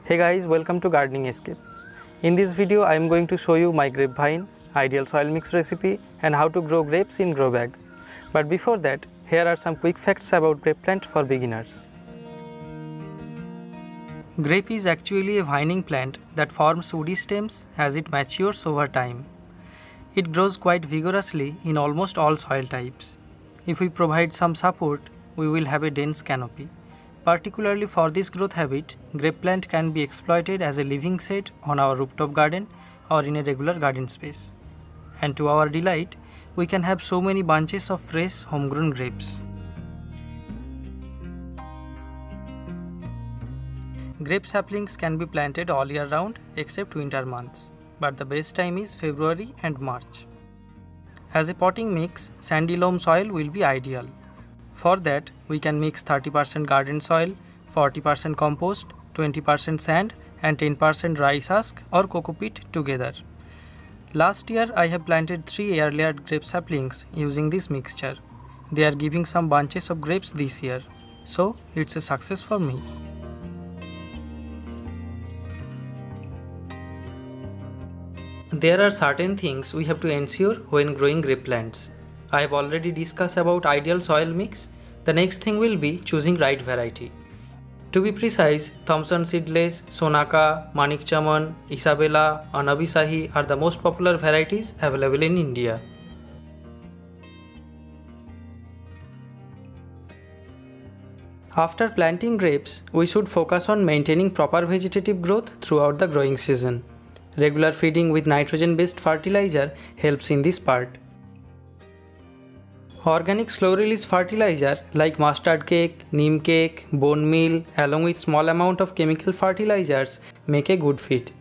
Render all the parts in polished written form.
Hey guys, welcome to Gardening Escape. In this video I am going to show you my grapevine, ideal soil mix recipe and how to grow grapes in grow bag. But before that, here are some quick facts about grape plant for beginners. Grape is actually a vining plant that forms woody stems as it matures over time. It grows quite vigorously in almost all soil types. If we provide some support, we will have a dense canopy. Particularly for this growth habit, grape plant can be exploited as a living shade on our rooftop garden or in a regular garden space. And to our delight, we can have so many bunches of fresh homegrown grapes. Grape saplings can be planted all year round except winter months, but the best time is February and March. As a potting mix, sandy loam soil will be ideal. For that, we can mix 30% garden soil, 40% compost, 20% sand and 10% rice husk or coco peat together. Last year, I have planted 3 air-layered grape saplings using this mixture. They are giving some bunches of grapes this year, so it's a success for me. There are certain things we have to ensure when growing grape plants. I have already discussed about ideal soil mix. The next thing will be choosing right variety. To be precise, Thompson Seedless, Sonaka, Manik Chaman, Isabella, Anabi Shahi are the most popular varieties available in India. After planting grapes, we should focus on maintaining proper vegetative growth throughout the growing season. Regular feeding with nitrogen-based fertilizer helps in this part. Organic slow-release fertilizer like mustard cake, neem cake, bone meal along with small amount of chemical fertilizers make a good fit.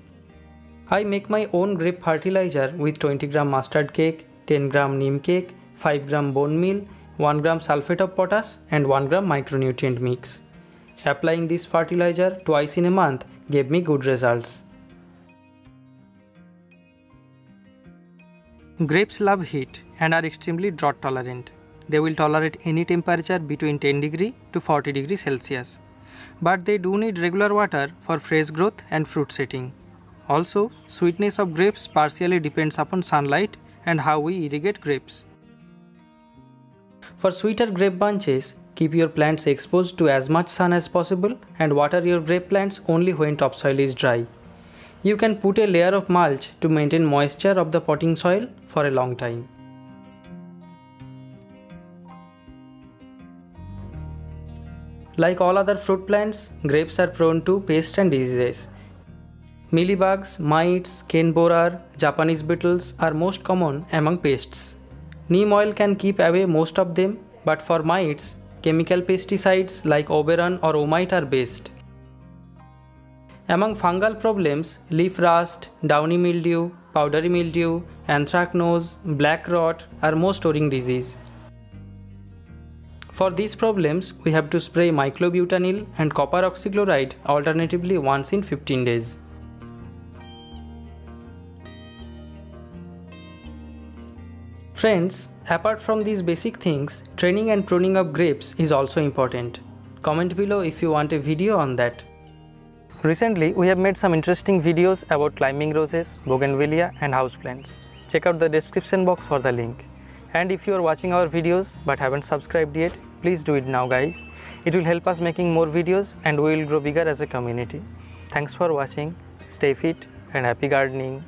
I make my own grape fertilizer with 20 gram mustard cake, 10 gram neem cake, 5 gram bone meal, 1 gram sulfate of potash and 1 gram micronutrient mix. Applying this fertilizer twice in a month gave me good results. Grapes love heat and are extremely drought tolerant. They will tolerate any temperature between 10 degree to 40 degrees Celsius. But they do need regular water for fresh growth and fruit setting. Also, sweetness of grapes partially depends upon sunlight and how we irrigate grapes. For sweeter grape bunches, keep your plants exposed to as much sun as possible and water your grape plants only when topsoil is dry. You can put a layer of mulch to maintain moisture of the potting soil for a long time. Like all other fruit plants, grapes are prone to pests and diseases. Mealybugs, mites, cane borer, Japanese beetles are most common among pests. Neem oil can keep away most of them, but for mites, chemical pesticides like Oberon or Omite are best. Among fungal problems, leaf rust, downy mildew, powdery mildew, anthracnose, black rot are most worrying disease. For these problems, we have to spray myclobutanil and copper oxychloride alternatively once in 15 days. Friends, apart from these basic things, training and pruning of grapes is also important. Comment below if you want a video on that. Recently, we have made some interesting videos about climbing roses, bougainvillea and houseplants. Check out the description box for the link. And if you are watching our videos but haven't subscribed yet, please do it now guys. It will help us making more videos and we will grow bigger as a community. Thanks for watching. Stay fit and happy gardening.